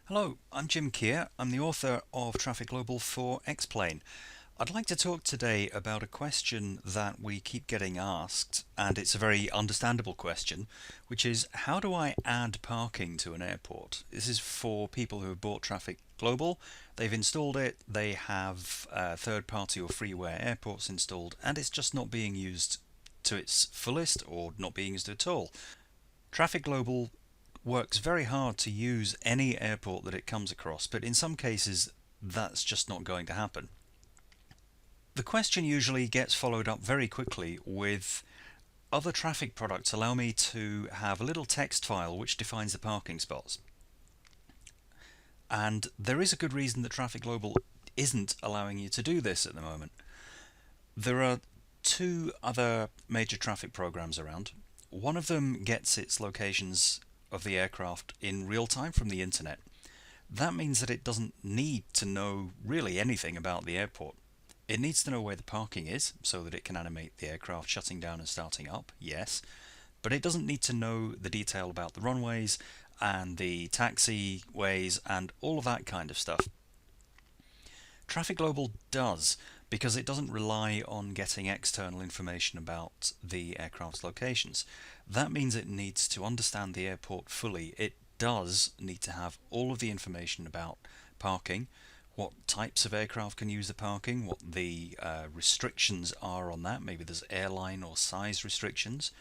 Hello, I'm Jim Keir. I'm the author of Traffic Global for Explain. I'd like to talk today about a question that we keep getting asked, and it's a very understandable question, which is how do I add parking to an airport? This is for people who have bought Traffic Global. They've installed it, they have third-party or freeware airports installed, and it's just not being used to its fullest or not being used at all. Traffic Global works very hard to use any airport that it comes across, but in some cases that's just not going to happen. The question usually gets followed up very quickly with other traffic products allow me to have a little text file which defines the parking spots. And there is a good reason that Traffic Global isn't allowing you to do this at the moment. There are two other major traffic programs around. One of them gets its locations of the aircraft in real time from the internet. That means that it doesn't need to know really anything about the airport. It needs to know where the parking is so that it can animate the aircraft shutting down and starting up, yes, but it doesn't need to know the detail about the runways and the taxiways and all of that kind of stuff. Traffic Global does, because it doesn't rely on getting external information about the aircraft's locations. That means it needs to understand the airport fully. It does need to have all of the information about parking, what types of aircraft can use the parking, what the restrictions are on that. Maybe there's airline or size restrictions.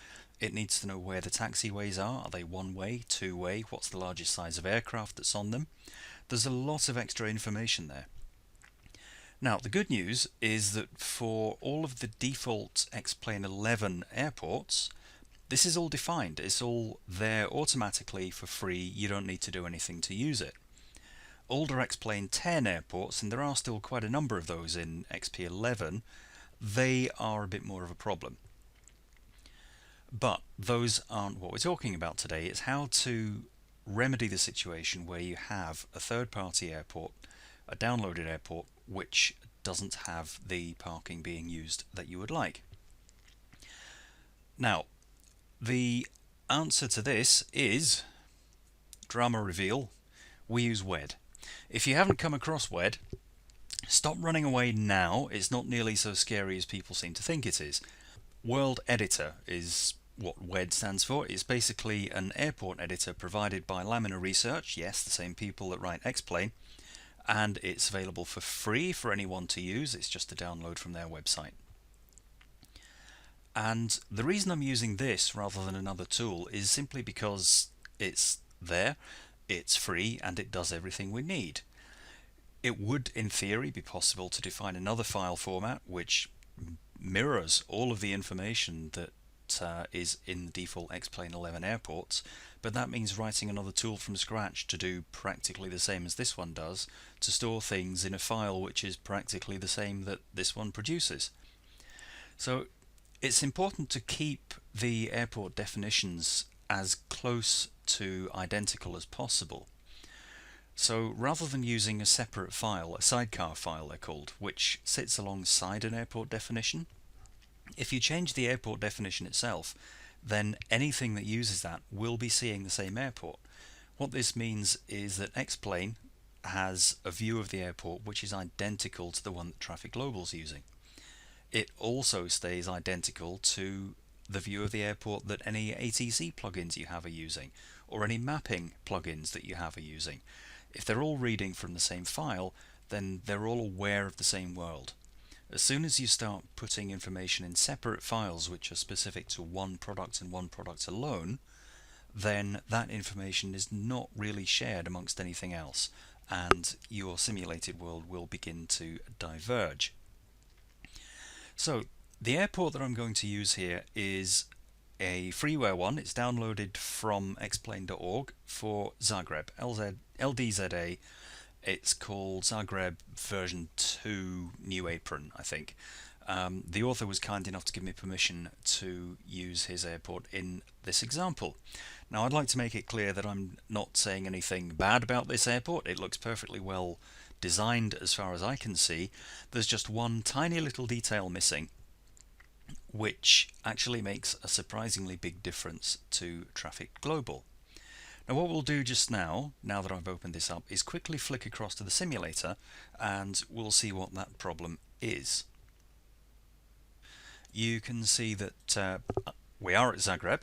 It needs to know where the taxiways are. Are they one-way, two-way? What's the largest size of aircraft that's on them? There's a lot of extra information there. Now, the good news is that for all of the default X-Plane 11 airports, this is all defined. It's all there automatically for free. You don't need to do anything to use it. Older X-Plane 10 airports, and there are still quite a number of those in XP11, they are a bit more of a problem. But those aren't what we're talking about today. It's how to remedy the situation where you have a third-party airport, a downloaded airport, which doesn't have the parking being used that you would like. Now, the answer to this is, drama reveal, we use WED. If you haven't come across WED, stop running away now. It's not nearly so scary as people seem to think it is. World Editor is what WED stands for. It's basically an airport editor provided by Laminar Research, yes, the same people that write X-Plane, and it's available for free for anyone to use. It's just a download from their website. And the reason I'm using this rather than another tool is simply because it's there, it's free, and it does everything we need. It would, in theory, be possible to define another file format which mirrors all of the information that is in the default X-Plane 11 airports, but that means writing another tool from scratch to do practically the same as this one does, to store things in a file which is practically the same that this one produces. So it's important to keep the airport definitions as close to identical as possible. So rather than using a separate file, a sidecar file they're called, which sits alongside an airport definition, if you change the airport definition itself, then anything that uses that will be seeing the same airport. What this means is that X-Plane has a view of the airport which is identical to the one that Traffic Global is using. It also stays identical to the view of the airport that any ATC plugins you have are using, or any mapping plugins that you have are using. If they're all reading from the same file, then they're all aware of the same world. As soon as you start putting information in separate files which are specific to one product and one product alone, then that information is not really shared amongst anything else, and your simulated world will begin to diverge. So the airport that I'm going to use here is a freeware one. It's downloaded from xplane.org for Zagreb, LDZA. It's called Zagreb version 2 New Apron, I think. The author was kind enough to give me permission to use his airport in this example. Now, I'd like to make it clear that I'm not saying anything bad about this airport. It looks perfectly well designed as far as I can see. There's just one tiny little detail missing, which actually makes a surprisingly big difference to Traffic Global. Now what we'll do just now that I've opened this up, is quickly flick across to the simulator and we'll see what that problem is. You can see that we are at Zagreb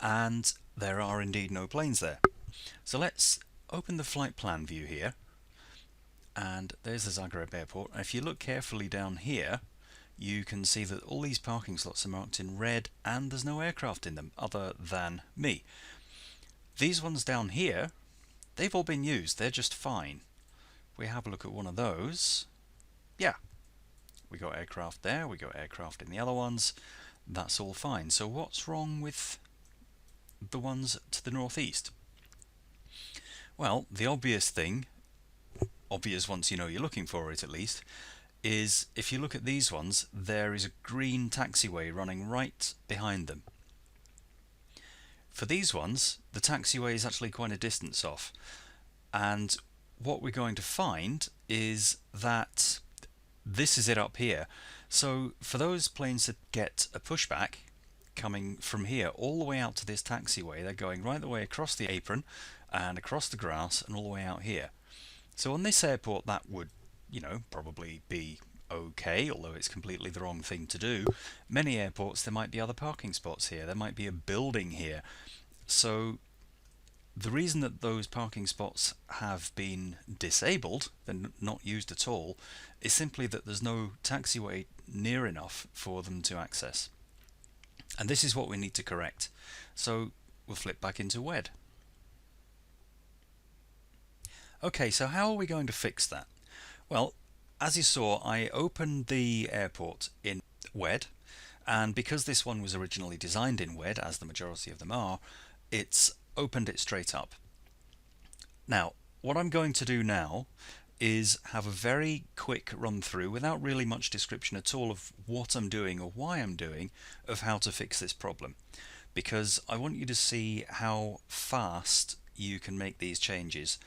and there are indeed no planes there. So let's open the flight plan view here, and there's the Zagreb airport. And if you look carefully down here, you can see that all these parking slots are marked in red and there's no aircraft in them other than me. These ones down here, they've all been used, they're just fine. If we have a look at one of those, yeah, we got aircraft there, we got aircraft in the other ones, that's all fine. So what's wrong with the ones to the northeast? Well, the obvious thing, obvious once you know you're looking for it at least, is if you look at these ones, there is a green taxiway running right behind them. For these ones, the taxiway is actually quite a distance off, and what we're going to find is that this is it up here. So for those planes that get a pushback coming from here all the way out to this taxiway, they're going right the way across the apron and across the grass and all the way out here. So on this airport that would, probably be okay, although it's completely the wrong thing to do. Many airports, there might be other parking spots here, there might be a building here. So the reason that those parking spots have been disabled, they're not used at all, is simply that there's no taxiway near enough for them to access. And this is what we need to correct. So we'll flip back into WED. Okay, so how are we going to fix that? Well, as you saw, I opened the airport in WED, and because this one was originally designed in WED, as the majority of them are, it's opened it straight up. Now, what I'm going to do now is have a very quick run through, without really much description at all of what I'm doing or why I'm doing, of how to fix this problem, because I want you to see how fast you can make these changes.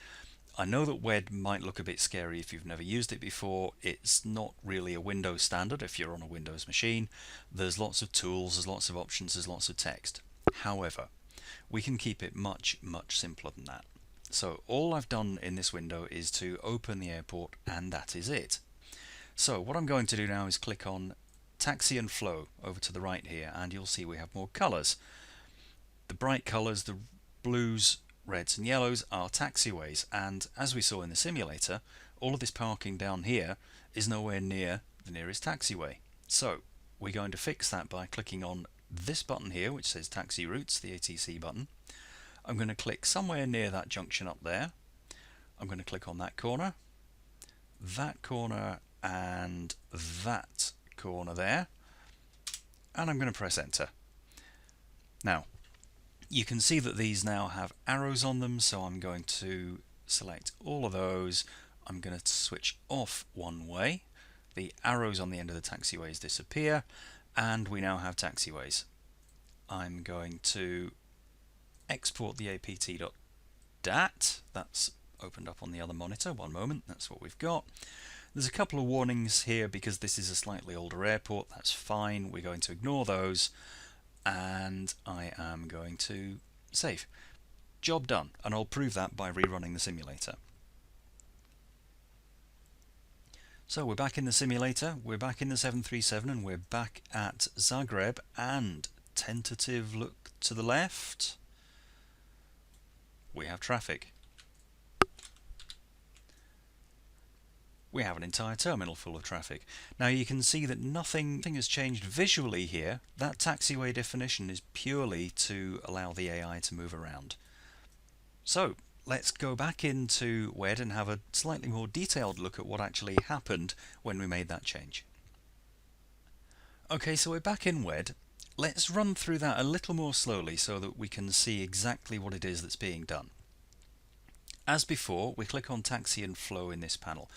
I know that WED might look a bit scary if you've never used it before. It's not really a Windows standard if you're on a Windows machine. There's lots of tools, there's lots of options, there's lots of text. However, we can keep it much, much simpler than that. So all I've done in this window is to open the airport, and that is it. So what I'm going to do now is click on Taxi and Flow over to the right here, and you'll see we have more colours. The bright colours, the blues, reds and yellows, are taxiways, and as we saw in the simulator, all of this parking down here is nowhere near the nearest taxiway. So we're going to fix that by clicking on this button here, which says Taxi Routes, the ATC button. I'm going to click somewhere near that junction up there. I'm going to click on that corner, and that corner there, and I'm going to press enter. Now you can see that these now have arrows on them, so I'm going to select all of those. I'm going to switch off one way. The arrows on the end of the taxiways disappear, and we now have taxiways. I'm going to export the apt.dat. That's opened up on the other monitor. One moment, that's what we've got. There's a couple of warnings here because this is a slightly older airport. That's fine, we're going to ignore those, and I am going to save. Job done, and I'll prove that by rerunning the simulator. So we're back in the simulator, we're back in the 737, and we're back at Zagreb, and tentative look to the left, we have traffic. We have an entire terminal full of traffic. Now you can see that nothing has changed visually here. That taxiway definition is purely to allow the AI to move around. So let's go back into WED and have a slightly more detailed look at what actually happened when we made that change. Okay, so we're back in WED. Let's run through that a little more slowly so that we can see exactly what it is that's being done. As before, we click on Taxi and Flow in this panel.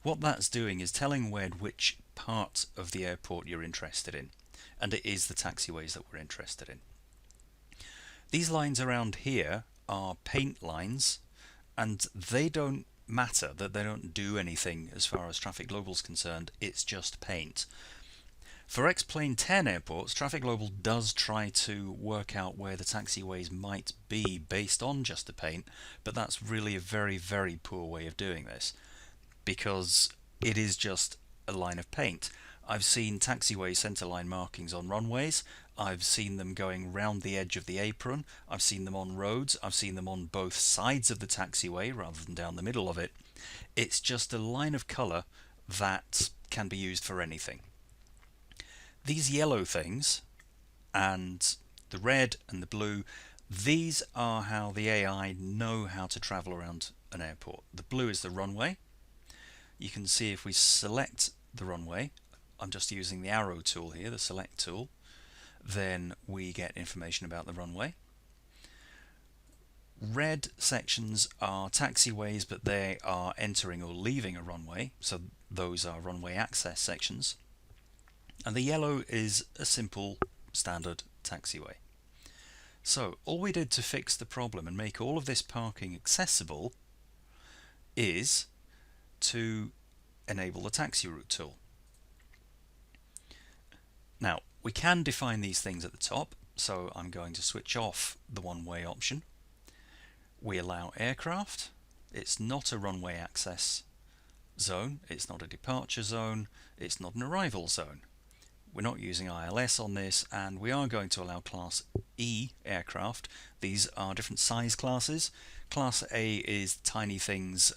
What that's doing is telling WED which part of the airport you're interested in, and it is the taxiways that we're interested in. These lines around here are paint lines, and they don't matter, that they don't do anything as far as traffic global is concerned. It's just paint. For X-Plane 10 airports, Traffic Global does try to work out where the taxiways might be based on just the paint, but that's really a very, very poor way of doing this, because it is just a line of paint. I've seen taxiway centerline markings on runways, I've seen them going round the edge of the apron, I've seen them on roads, I've seen them on both sides of the taxiway rather than down the middle of it. It's just a line of colour that can be used for anything. These yellow things and the red and the blue, these are how the AI know how to travel around an airport. The blue is the runway. You can see if we select the runway, I'm just using the arrow tool here, the select tool, then we get information about the runway. Red sections are taxiways, but they are entering or leaving a runway, so those are runway access sections. And the yellow is a simple standard taxiway. So all we did to fix the problem and make all of this parking accessible is to enable the taxi route tool. Now we can define these things at the top, so I'm going to switch off the one-way option. We allow aircraft. It's not a runway access zone, it's not a departure zone, it's not an arrival zone. We're not using ILS on this, and we are going to allow Class E aircraft. These are different size classes. Class A is tiny things,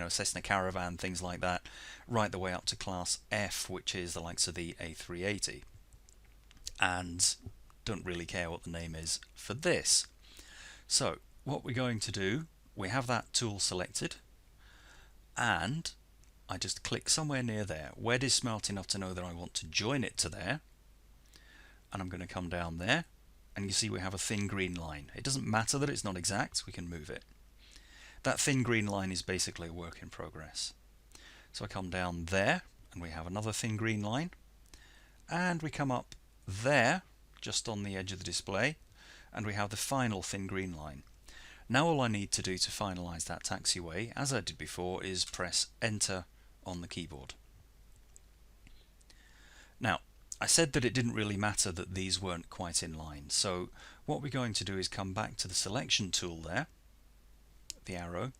Cessna Caravan, things like that, right the way up to Class F, which is the likes of the A380. And don't really care what the name is for this. So what we're going to do, we have that tool selected, and I just click somewhere near there. WED is smart enough to know that I want to join it to there, and I'm going to come down there, and you see we have a thin green line. It doesn't matter that it's not exact, we can move it. That thin green line is basically a work in progress. So I come down there, and we have another thin green line, and we come up there, just on the edge of the display, and we have the final thin green line. Now all I need to do to finalize that taxiway, as I did before, is press enter on the keyboard. Now, I said that it didn't really matter that these weren't quite in line, so what we're going to do is come back to the selection tool there, the arrow,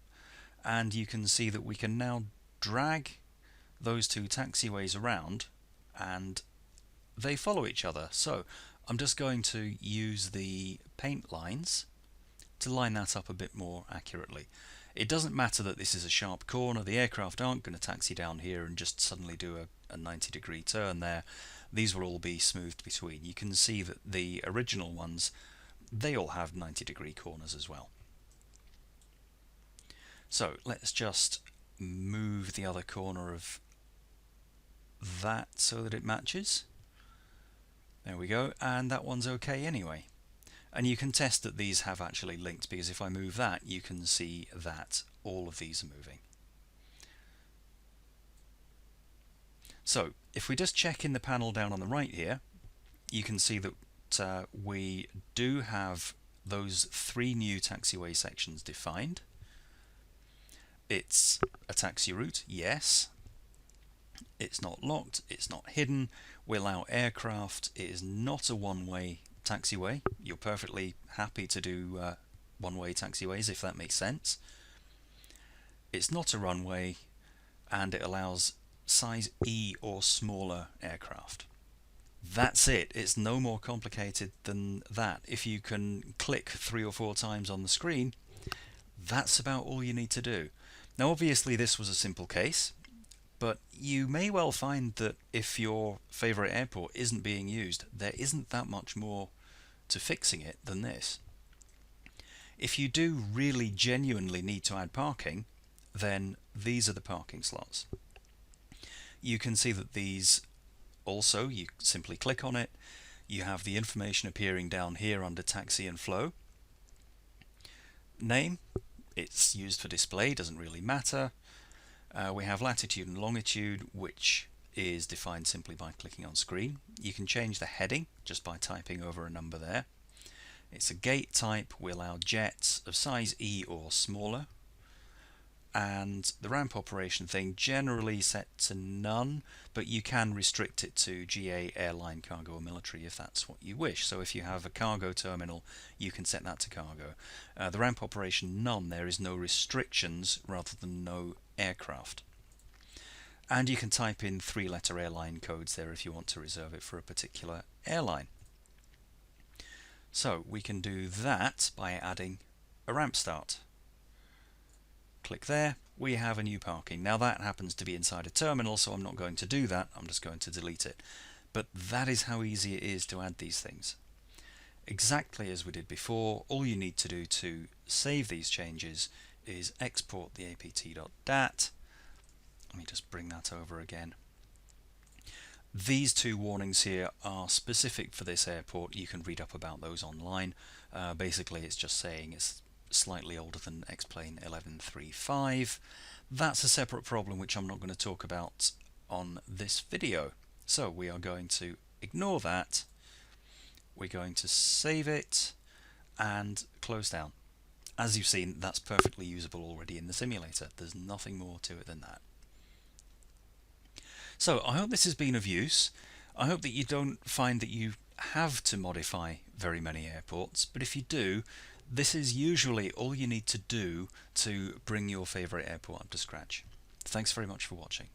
and you can see that we can now drag those two taxiways around and they follow each other. So I'm just going to use the paint lines to line that up a bit more accurately. It doesn't matter that this is a sharp corner, the aircraft aren't going to taxi down here and just suddenly do a 90-degree turn there. These will all be smoothed between. You can see that the original ones, they all have 90-degree corners as well. So let's just move the other corner of that so that it matches. There we go, and that one's okay anyway. And you can test that these have actually linked, because if I move that, you can see that all of these are moving. So if we just check in the panel down on the right here, you can see that we do have those three new taxiway sections defined. It's a taxi route, yes. It's not locked, it's not hidden. We allow aircraft. It is not a one-way taxiway. You're perfectly happy to do one-way taxiways if that makes sense. It's not a runway, and it allows size E or smaller aircraft. That's it. It's no more complicated than that. If you can click 3 or 4 times on the screen, that's about all you need to do. Now obviously this was a simple case, but you may well find that if your favourite airport isn't being used, there isn't that much more to fixing it than this. If you do really genuinely need to add parking, then these are the parking slots. You can see that these also, you simply click on it, you have the information appearing down here under taxi and flow. Name, it's used for display, doesn't really matter. We have latitude and longitude, which is defined simply by clicking on screen. You can change the heading just by typing over a number there. It's a gate type. We allow jets of size E or smaller. and the ramp operation thing generally set to none, but you can restrict it to GA, airline, cargo or military if that's what you wish. So if you have a cargo terminal, you can set that to cargo. The ramp operation none, there is no restrictions rather than no aircraft. And you can type in 3-letter airline codes there if you want to reserve it for a particular airline. So we can do that by adding a ramp start. Click there, we have a new parking. Now that happens to be inside a terminal, so I'm not going to do that, I'm just going to delete it. But that is how easy it is to add these things. Exactly as we did before, all you need to do to save these changes is export the apt.dat. Let me just bring that over again. These two warnings here are specific for this airport. You can read up about those online. Basically it's just saying it's slightly older than X-Plane 1135. That's a separate problem which I'm not going to talk about on this video. So we are going to ignore that. We're going to save it and close down. As you've seen, that's perfectly usable already in the simulator. There's nothing more to it than that. So I hope this has been of use. I hope that you don't find that you have to modify very many airports, but if you do, this is usually all you need to do to bring your favourite airport up to scratch. Thanks very much for watching.